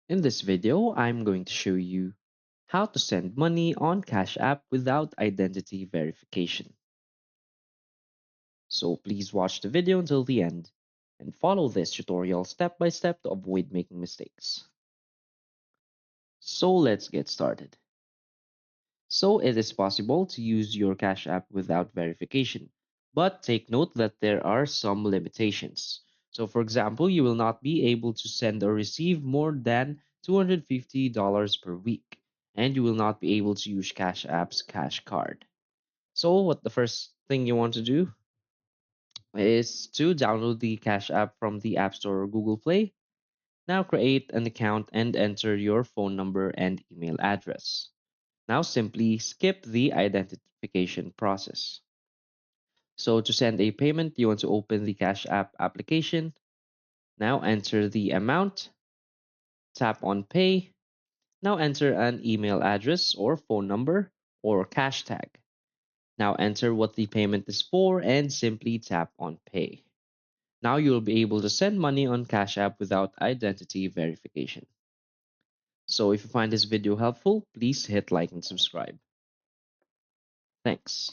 In this video, I'm going to show you how to send money on Cash App without identity verification. So please watch the video until the end and follow this tutorial step by step to avoid making mistakes. So let's get started. So it is possible to use your Cash App without verification, but take note that there are some limitations. So for example, you will not be able to send or receive more than $250 per week, and you will not be able to use Cash App's Cash Card. So what the first thing you want to do is to download the Cash App from the App Store or Google Play. Now create an account and enter your phone number and email address. Now simply skip the identification process. So to send a payment, you want to open the Cash App application. Now enter the amount, tap on pay. Now enter an email address or phone number or cash tag. Now enter what the payment is for and simply tap on pay. Now you'll be able to send money on Cash App without identity verification. So if you find this video helpful, please hit like and subscribe. Thanks.